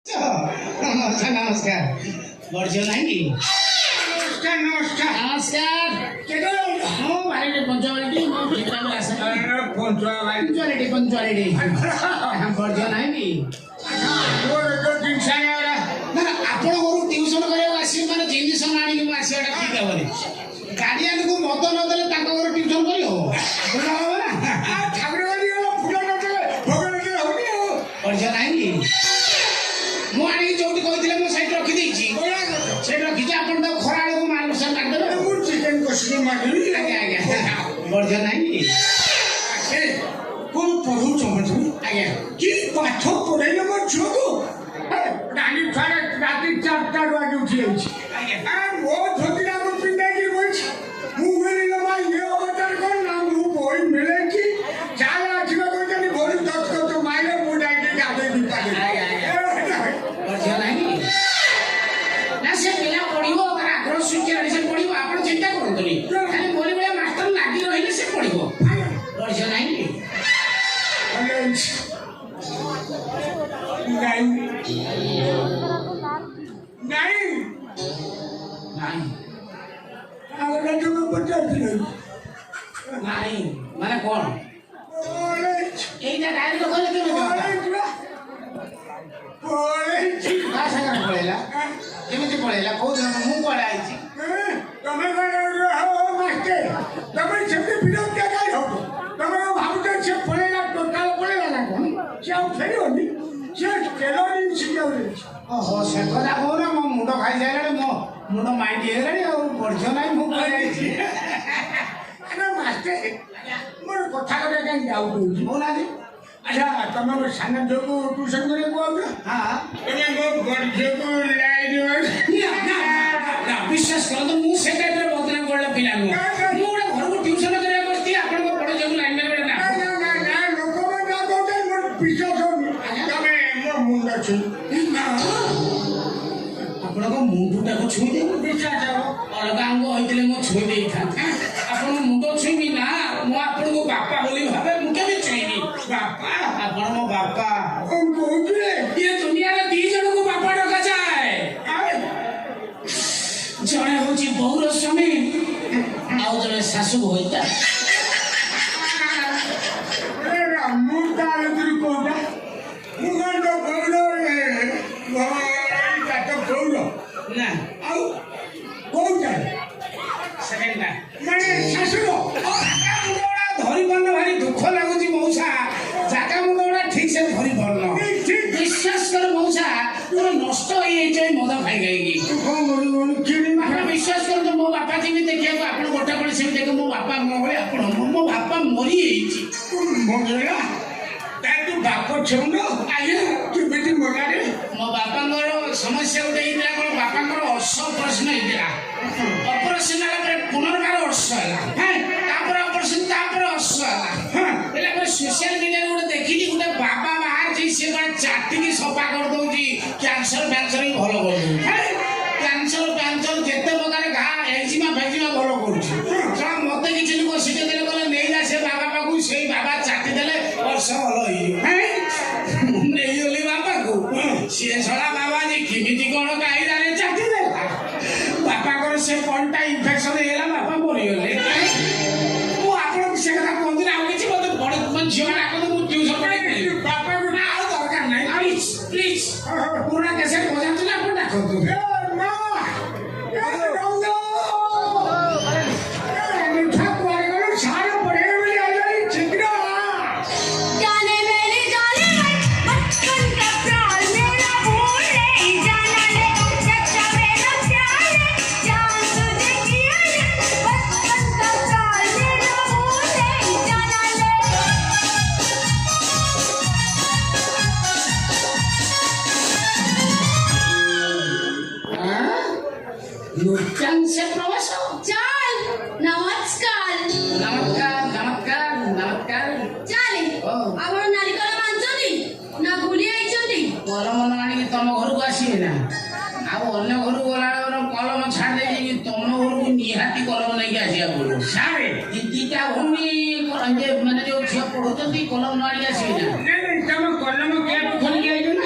नमस्कार नमस्कार वर्षो नाही नमस्कार नमस्कार नमस्कार हो भारी पंचवालिटी पंचवालिटी पंचवालिटी वर्षो नाही ଆପଣ ଘରୁ ଟ୍ୟୁସନ କରିବାକୁ ଆସିବେ ମାନେ ଜିନିଷ ଆଣିକି ମୁଁ ଆସିବାଟା ଠିକ୍ ହେବନି ଗାର୍ଡିଆନକୁ ମଦ ନ ଦେଲେ ତାଙ୍କ ଘରେ ଟ୍ୟୁସନ କରି ହବ ହବ ନା ବର୍ଷା ନାହିଁ ମୁଁ ଆଣିକି ଯୋଉଠି କହିଥିଲେ ମୁଁ ସେଇଠି ରଖିଦେଇଛି ସେଇଠି ରଖିଛି ଆପଣ ତାକୁ ଖରା ବେଳକୁ ମାଂସ ମାରିଦେବେ ମୁଁ ଚିକେନ କଷିକି ମାରିବି ଆଜ୍ଞା ଆଜ୍ଞା ବର୍ଷା ନାହିଁ କୋଉ ପଢୁଛ ଆଜ୍ଞା କି ପାଠ ପଢେଇଲେ ମୋ ଝିଅକୁ ରାତି 4ଟାରୁ ଆଜି ଉଠି ଯାଇଛି ମୋ ଧୋତିଟା ମୁଁ ପିନ୍ଧାଇକି ବଇଛି ମୁଁ କହିଲି ମା ଇଏ ଅବତାର କଣ ନା ମୁଁ ବହି ମିଳେଇଛି ଚାଲ ଆସିବା କହିଛନ୍ତି ବହି ଦସ୍ତଖତ ମାଇଲେ ମୁଁ ଯାଇକି ଗାଧେଇ ବର୍ଷା ନାହିଁ ନା ସେ ପିଲା ପଢିବ ତାର ଆଗ୍ରହ ସୃଷ୍ଟି ହେଲେ ସେ ପଢିବ ଆପଣ ଚିନ୍ତା କରନ୍ତୁନି ଖାଲି ମୋରି ଭଳିଆ ମାଷ୍ଟର ଲାଗି ରହିଲେ ସେ ପଢିବ ବର୍ଷା ନାହିଁ ନାଇଁ ନାଇଁ ନାହିଁ ଆଉ ତୁମେ ପଚାରୁଥିଲ ନାହିଁ ମାନେ କଣ ଏଇଟା ଡାଇରେକ୍ଟ କହିଲେ କେମିତି କାହା ସାଙ୍ଗରେ ପଳେଇଲା କେମିତି ପଳେଇଲା କୋଉ ଦିନ ମୁଁ କୁଆଡେ ଆଇଛି ତମେ ମାଷ୍ଟର ତମେ ସେମିତି ବିରକ୍ତିଆ କାହିଁ ହବ ତମେ ଭାବୁଛ ସେ ପଳେଇଲା ଟୋଟାଲ ପଳେଇଲା ନା କଣ ସେ ଆଉ ଫେରିବନି ସେ ଟେଲରିଂ ଶିଖିବାକୁ ଓହୋ ସେ କଥା କହୁନା ମୋ ମୁଣ୍ଡ ଖାଇସାରିଲାଣି ମୋ ମୁଣ୍ଡ ମାଇଣ୍ଡ ହେଇଗଲାଣି ଆଉ ପଢିଛ ନାହିଁ ମୁଁ କୁଆଡେ ଆଇଛି ମାଷ୍ଟର ମୋର କଥା କରିବା କାହିଁ ଯାଉ କହୁଛି କହୁନାହାନ୍ତି ଆଚ୍ଛା ତମେ ମୋ ସାନ ଝିଅକୁ ଟ୍ୟୁସନ କରିବାକୁ ଆଉଛ ହଁ ତମେ ମୋ ବଡ଼ ଝିଅକୁ ବିଶ୍ୱାସ କରନ୍ତୁ ମୁଁ ସେ ଟାଇପ୍ର ବଦନାମ କରିଲା ପିଲା ନୁହଁ ମୁଁ ଗୋଟେ ଘରକୁ ଟ୍ୟୁସନ କରିବାକୁ ବସିଛି ଆପଣଙ୍କ ବଡ଼ ଝିଅକୁ ଲାଇନ୍ ମାରିବେ ନା ଲୋକମାନେ ଯାହା କହୁଛନ୍ତି ମୋର ବିଶ୍ୱାସ ହଉନି ତମେ ମୋ ମୁଣ୍ଡ ଛୁଇଁ ଆପଣଙ୍କ ମୁଣ୍ଡଟାକୁ ଛୁଇଁଦେବି ବିଶ୍ୱାସ ହବ ଅଲଗା ଅଙ୍ଗ ହେଇଥିଲେ ମୁଁ ଛୁଇଁ ଦେଇଥାନ୍ତି ଆପଣଙ୍କ ମୁଣ୍ଡ ଛୁଇଁବି ନା ମୁଁ ଆପଣଙ୍କୁ ବାପା ବୋଲି ଭାବେ ମୁଁ କେବେ ଛୁଇଁବି ବାପା ଆପଣ ମୋ ବାପା କଣ କହୁଥିଲେ ଏ ଦୁନିଆରେ 2 ଜଣଙ୍କୁ ବାପା ଡକାଯାଏ ଜଣେ ହଉଛି ବୋଉର ସ୍ୱାମୀ ଆଉ ଜଣେ ଶାଶୁ ହୋଇତା ମୁଁ ତା ଭିତରୁ କହୁଛା ମୁଁ କଣ ତ ଗୌର ଗୌର ନା ଆଉ କହୁଛା ସେକେଣ୍ଡ ମାନେ ଶାଶୁର ଧରି ପାରୁନ ଭାରି ଦୁଃଖ ଲାଗୁଛି ମଉସା ଜାଗା ମୁଣ୍ଡ ଗୁଡା ଠିକ ସେ ଧରି ପାରୁନ ବିଶ୍ୱାସ କର ମଉସା ମୋର ନଷ୍ଟ ହେଇଯାଇଛି ଏଇ ମଦ ଖାଇ ଖାଇକି ଆପଣ ବିଶ୍ୱାସ କରନ୍ତୁ ମୋ ବାପା ଯେମିତି ଦେଖିବାକୁ ଆପଣ ଗୋଟେ ବେଳେ ସେମିତି ଦେଖ ମୋ ବାପା ମୋ ଭଳି ଆପଣ ମୋ ବାପା ମରିଯାଇଛି ତୁ ବାପ ଛେଉନ ଆଜ୍ଞା କେମିତି ମରାରେ ମୋ ବାପାଙ୍କର ସମସ୍ୟା ଗୋଟେ ହେଇଥିଲା କ'ଣ ବାପାଙ୍କର ଅର୍ଶ ଅପରେସନ ହେଇଥିଲା ଅପରେସନ ହେଲା ପରେ ପୁନର୍ବାର ଅର୍ଶ ହେଲା ତାପରେ ଅପରେସନ ତାପରେ ଅର୍ଶ ହେଲା ହେଲା ପରେ ସୋସିଆଲ ମିଡ଼ିଆରେ ଗୋଟେ ଦେଖିଲି ଗୋଟେ ବାବା ବାହାରିଛି ସେ ଗୋଟେ ଚାଟିକି ସଫା କରିଦଉଛି କ୍ୟାନ୍ସର ଫ୍ୟାନ୍ସର ବି ଭଲ କରିଦଉଛି କ୍ୟାନ୍ସର ଫ୍ୟାନ୍ସର ଯେତେ ପ୍ରକାର ଘା ଏଜିମା ଫେଜିମା ଭଲ କରୁଛି ମତେ କିଛି ଲୋକ ଶିଖେଇ ଦେଲେ କହିଲେ ନେଇଲା ସେ ବାବା ପାଖକୁ ସେଇ ବାବା ଚାଟି ଦେଲେ ବର୍ଷ ଭଲ ହେଇଯିବ ନେଇଗଲି ବାପାକୁ ସିଏ ଛଡ଼ା ବାବା ଯେ କେମିତି କ'ଣ କାଇଦାରେ ଚାଟି ଦେଲା ବାପାଙ୍କର ସେ କଣଟା ଇନଫେକ୍ସନ ହେଇଗଲା ବାପା ମରିଗଲେ ମୁଁ ଆପଣଙ୍କୁ ସେ କଥା କୁହନ୍ତୁ ନା ଆଉ କିଛି ମତେ ବଡ଼ ଝିଅ ଡାକନ୍ତୁ ମୁଁ ଟ୍ୟୁସନ ପଢ଼େଇବି ବାପାକୁ ନା ଆଉ ଦରକାର ନାହିଁ ପ୍ଲିଜ ପ୍ଲିଜ ପୁରୁଣା କେସେଟ୍ ବଜାନ୍ତୁ ନା ଆପଣ ଡାକନ୍ତୁ नृत्यांचे प्रवास चाल नमस्कार नमस्कार नमस्कार नमस्कार ଚାଲେ ଆପଣ ନାରିକଳ ମାଞ୍ଚନ୍ତି ନା ଭୁଲି ଯାଇଛନ୍ତି କଲମ ନ ଆଣିକି ତମ ଘରକୁ ଆସିବେ ନା ଆଉ ଅନ୍ୟ ଘରକୁ ଗଲାବେଳେ କଲମ ଛାଡ଼ି ଦେଇକି ତମ ଘରକୁ ନିହାତି କଲମ ନେଇକି ଆସିବାକୁ ପଡ଼ିବ ସାରେ ଦିଦିଟା ଭଉଣୀ ମାନେ ଯୋଉ ଝିଅ ପଢୁଛନ୍ତି କଲମ ନ ଆଣିକି ଆସିବେ ନା ତମ କଲମ କିଏ ଖୋଲିକି ଆଇଛ ନା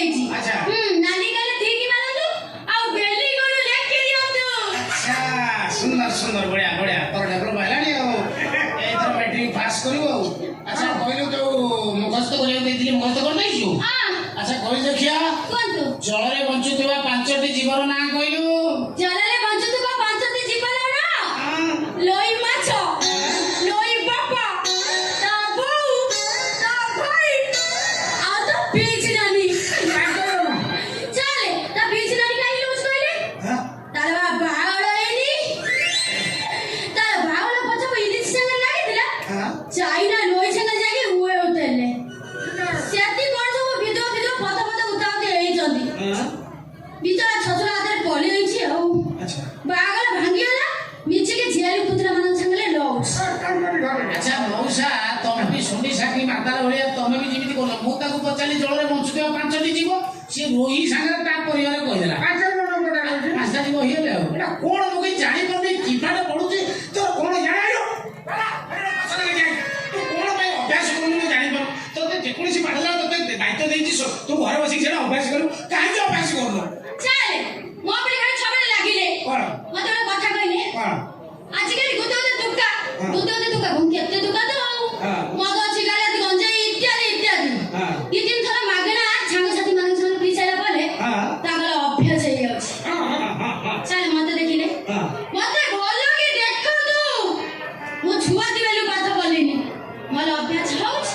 ହେଇଛି। ଆଚ୍ଛା। ନାଲି କାଲି ଠିକ ମାରନ୍ତୁ ଆଉ ବେଲି ଗୋରୁ ଲେଖି ଦିଅନ୍ତୁ। ଆଚ୍ଛା ସୁନ୍ଦର ସୁନ୍ଦର ବଢିଆ ବଢିଆ ତୋର ଡେଭଲପ ହେଲାଣି ଆଉ ଏଇଥର ମ୍ୟାଟ୍ରିକ ପାସ୍ କରିବୁ ଆଉ। ଆଚ୍ଛା କହିଲୁ ଯୋଉ ମୁଖସ୍ଥ କରିବାକୁ ଦେଇଥିଲି ମୁଖସ୍ଥ କରିଦେଇଛୁ? ଆଚ୍ଛା କହିଲୁ ଦେଖିଆ କୁହନ୍ତୁ। ଜଳରେ ବଞ୍ଚୁଥିବା 5ଟି ଜୀବର ନାଁ କହିଲୁ। ଜଳରେ ବଞ୍ଚୁଥିବା 5ଟି ଜୀବର ନାଁ ଲଇ ମାଛ, ଲଇ ବାପା, ତା ବୋଉ, ତା ଭାଇ ଆଉ ତା ପିଇଛି ନାନୀ। ଚାଲେ ତା ପିଇଛି ନାନୀ କାହିଁକି ଲୁଚ କହିଲେ? ତାର ବାହାଘର ହେଇନି। ତାର ବାହାଘର ପଛକୁ ଇଲିଶ ସାଙ୍ଗରେ ଲାଗିଥିଲା। ଚାଇନା ଲଇ ସାଙ୍ଗରେ ଯାଇକି ହୁଏ ଉଠେଇଲେ। ସେଠି କଣ ସବୁ ଭିଡ଼ିଓ ଫଟ ଉଠାଉଠି ହେଇଛନ୍ତି। ବିଚରା ଛତୁରା ହାତରେ ପଲି ହେଇଛି ଆଉ। ବାହାଘର ଭାଙ୍ଗିଗଲା ମିଚିକି ଝିଆରୀ ପୁତୁରା ମାନଙ୍କ ସାଙ୍ଗରେ ଲଉଛ। ଆଚ୍ଛା ମଉସା ତମେ ବି ଶୁଣି ସାକି ମାତାର ଭଳିଆ ତମେ ବି ଯେମିତି କଲ ମୁଁ ତାକୁ ପଚାରିଲି ଜଳରେ ବଞ୍ଚୁଥିବା 5ଟି ଜୀବ ସିଏ ରୋହି ସାଙ୍ଗରେ ତା ପରିବାର କହିଦେଲା 5ଟା ଜୀବ ହେଇଗଲେ ଆଉ ଏଟା କଣ ମୁଁ କିଛି ଜାଣିପାରୁନି କିପାଟା ପଡୁଛି ତୋର କଣ ଜାଣିଲ ତୁ କଣ ପାଇଁ ଅଭ୍ୟାସ କରୁନୁ ମୁଁ ଜାଣିପାରୁ ତୋତେ ଯେକୌଣସି ପାଠଲା ତୋତେ ଦାୟିତ୍ୱ ଦେଇଛି ତୁ ଘରେ ବସିକି ସେଟା ଅଭ୍ୟାସ କରୁ କାହିଁକି ଅଭ୍ୟାସ କରୁନୁ? ଚାଲେ ମୋ ଉପରେ ଘରେ ଛବେଳେ ଲାଗିଲେ କଣ ମତେ ଗୋଟେ କଥା କହିଲେ କଣ ଆଜିକାଲି ଗୋଟେ ଦୁକା କେତେ ଦୁକା ତ ଆଉ ମଦ ସିଗାରେଟ ଗଞ୍ଜେଇ ଇତ୍ୟାଦି ଇତ୍ୟାଦି ଦି ତିନି ଥର ମାଗଣା ସାଙ୍ଗସାଥି ମାନଙ୍କ ସାଙ୍ଗରେ ପିଇ ସାରିଲା ପରେ ତାଙ୍କର ଅଭ୍ୟାସ ହେଇଯାଉଛି। ଚାଲେ ମତେ ଦେଖିଲେ ମତେ ଭଲ କି ଦେଖନ୍ତୁ ମୁଁ ଛୁଆ ଦିବେଲୁ ପାଠ ପଢିନି ମୋର ଅଭ୍ୟାସ ହଉଛି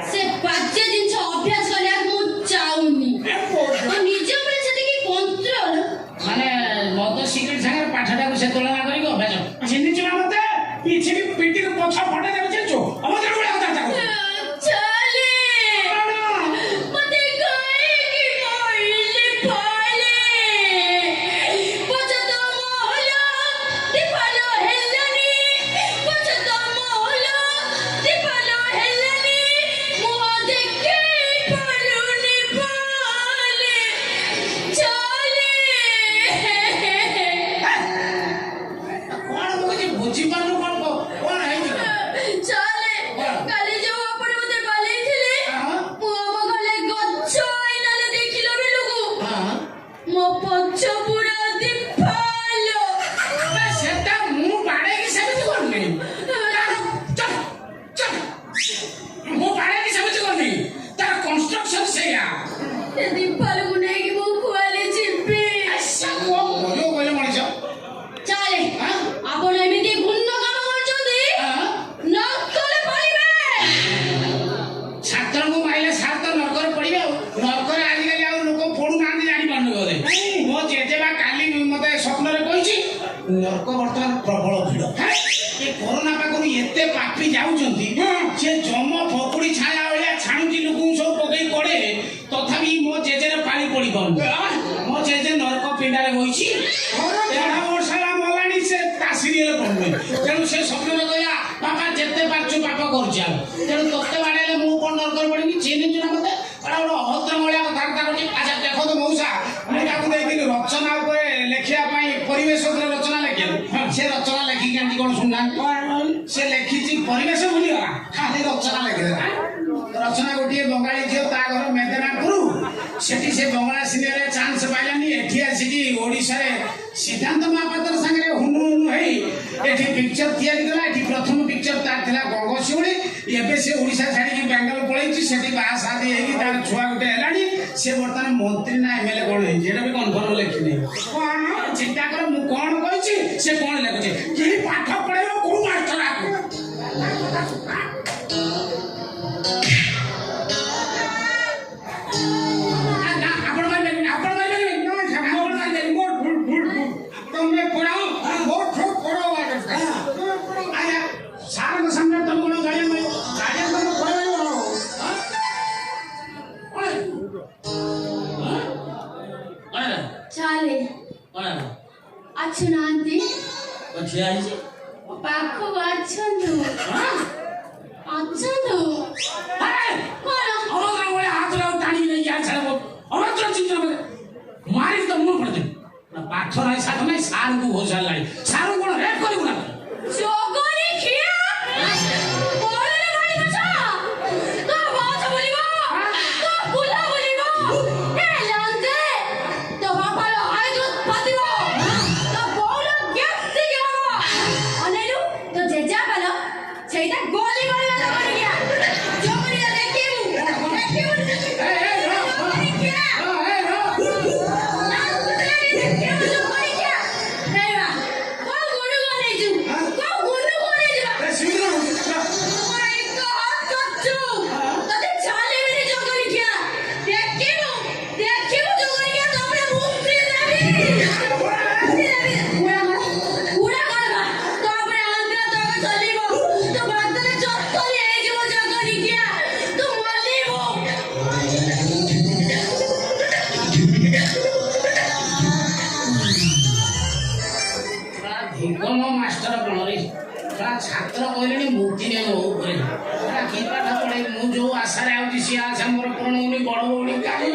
ସେ ବାଜ୍ୟ ଜିନିଷ ଅଭ୍ୟାସ କରିବାକୁ ମୁଁ ଚାହୁଁନି। ନିଜ ଉପରେ ସେତିକି କଣ୍ଟ୍ରୋଲ ମାନେ ମଦ ସିଗାରେଟ ସାଙ୍ଗରେ ପାଠଟାକୁ ସେ ତୁଳନା କରିକି ଅଭ୍ୟାସ ଚିହ୍ନିଛୁ ନା ମତେ ପିଠିକି ପିଠିକୁ ପଛ ଫଟେଇ ଦେବେ ଚିହ୍ନିଛୁ ଅମଦ୍ର ଭଳିଆ କଥା ତାକୁ ଚାଲେ ମତେ କହିକି କହିଲେ ପାଲେ ପଛତ ମହଲ ଦୀପାଲ ହେଲାନି ପଛତ ମହଲ ଦୀପାଲ ହେଲାନି ମୁହ ଦେଖେଇ ପାରୁନି ପାଲେ ଚାଲେ କଣ ମୁଁ କିଛି ବୁଝିପାରୁନୁ କଣ ହେଇଛି ଚାଲେ କାଲି ଯୋଉ ଆପଣ ମତେ ବାଲେଇଥିଲେ ମୁଁ ଆମ ଘରେ ଗଛ ଆଇନାରେ ଦେଖିଲା ବେଳକୁ ମୋ ପଛ ପୁରା ଦୀପାଲ ସେଟା ମୁଁ ବାଡେଇକି ସେମିତି କରୁନି ମୁଁ ବାଡେଇକି ସେମିତି କରୁନି ତାର କନଷ୍ଟ୍ରକ୍ସନ ସେଇଆ ସେ ଦୀପାଲକୁ ନେଇକି ମୁଁ କୁଆଡେ ଯିବି? କହିଲେ ମଣିଷ ଚାଲେ ଆପଣ ଏମିତି ଗୁଣ୍ଡ କାମ କରୁଛନ୍ତି ନ କଲେ ପଡ଼ିବେ। ଛାତ୍ରଙ୍କୁ ମାଇଲେ ସାର୍ ତ ନର୍କରେ ପଡିବେ ଆଉ ନର୍କରେ ଆଜିକାଲି ଆଉ ଲୋକ ପଡୁନାହାନ୍ତି ଜାଣିପାରୁନି ବୋଧେ ମୋ ଜେଜେବା କାଲି ମତେ ସ୍ୱପ୍ନରେ କହିଛି ନର୍କ ବର୍ତ୍ତମାନ ପ୍ରବଳ ଭିଡ ଏ କରୋନା ପାଖରୁ ଏତେ ପାପି ଯାଉଛନ୍ତି ସେ ଜମ ଫକୁଡି ଛାୟା ଭଳିଆ ଛାଣୁଛି ଲୋକଙ୍କୁ ସବୁ ପକେଇ କଡେ ତଥାପି ମୋ ଜେଜେର ପାଣି ପଡି ପାରୁନି ମୋ ଜେଜେ ନର୍କ ପିଣ୍ଡାରେ ବଇଛି 1.5 ବର୍ଷ ହେଲା ମଲାଣି ସେ ତା ସିରିଏଲ ପଡୁନି ତେଣୁ ସେ ସ୍ୱପ୍ନରେ କହିଲା ବାପା ଯେତେ ପାରୁଛୁ ପାପ କରୁଛି ଆଉ ତେଣୁ ତତେ ବାଡେଇଲେ ମୁଁ କଣ ନର୍କରେ ପଡିବି ଚିହ୍ନିଛୁ ନା ମତେ ଏଟା ଗୋଟେ ଅଭଦ୍ର ଭଳିଆ କଥାବାର୍ତ୍ତା କରୁଛି। ଆଚ୍ଛା ଦେଖନ୍ତୁ ମଉସା ମୁଁ ତାକୁ ଦେଇଥିଲି ରଚନା ଉପରେ ଲେଖିବା ପାଇଁ ପରିବେଶ ଉପରେ ରଚନା ଲେଖିବାକୁ ସେ ରଚନା ଲେଖିକି ଆଣିଛି କଣ ଶୁଣୁନାହାନ୍ତି ସେ ଲେଖିଛି ପରିବେଶ ଭୁଲିଗଲା ଖାଲି ରଚନା ଲେଖିଦେଲା ରଚନା ଗୋଟିଏ ବଙ୍ଗାଳୀ ଝିଅ ତା ଘର ମେଦିନାପୁର ସେଠି ସେ ବଙ୍ଗଳା ସିନେମାରେ ଚାନ୍ସ ପାଇଲାନି ଏଠି ଆସିକି ଓଡ଼ିଶାରେ ସିଦ୍ଧାନ୍ତ ମହାପାତ୍ର ସାଙ୍ଗରେ ହୁନୁ ହୁନୁ ହେଇ ଏଠି ପିକ୍ଚର ତିଆରି କଲା ଏଠି ପ୍ରଥମ ପିକ୍ଚର ତାର ଥିଲା ଗଙ୍ଗଶିଉଳି ଏବେ ସେ ଓଡ଼ିଶା ଛାଡ଼ିକି ବେଙ୍ଗଲ ପଳେଇଛି ସେଠି ବାହା ଶାଦୀ ହେଇକି ତାର ଛୁଆ ଗୋଟେ ହେଲାଣି ସେ ବର୍ତ୍ତମାନ ମନ୍ତ୍ରୀ ନା ଏମଏଲଏ କଣ ହେଇଛି ଏଟା ବି କନଫର୍ମ ଲେଖିନି କଣ ଚିନ୍ତା କର ମୁଁ କଣ କହିଛି ସେ କଣ ଲେଖୁଛି କେହି ପାଠ ପଢେଇବ କୋଉ ମାଷ୍ଟର ସାରଙ୍କ ସାମ୍ନାରେ ତମେ କଣ ଗାଡିଆ ତମେ ଚାଲେ ଆସୁନାହାନ୍ତି ଠିଆ ହେଇଛି ପାଖକୁ ଆସନ୍ତୁ ଆସନ୍ତୁ କଣ ହାତରେ ଟାଣିକି ନେଇକି ଆସିଲା ଅଭଦ୍ର ଚିନ୍ତା ମାରିକି ତ ମୁହଁ ପଡିଦେବି ପାଠ ନାହିଁ ସାଠ ନାହିଁ ସାରଙ୍କୁ ବହୁତ ସାରିଲାଣି ସାରଙ୍କୁ କଣ ରେଟ୍ କରିବୁ ନା ଜଗରି ଖିଆ ବଳରେ ଗାଡ଼ି ବସା ତ ବାସ ବୋଲିବ ତ ବୁଲା ବୋଲିବ ଛାତ୍ର କହିଲେଣି ମୁକ୍ତି ନେବ ଉପରେ କି ପାଠ ପଢେଇ ମୁଁ ଯୋଉ ଆଶାରେ ଆଉଛି ସିଏ ଆଶା ମୋର ପୂରଣ ହଉନି ବଡ ଭଉଣୀ କାହିଁ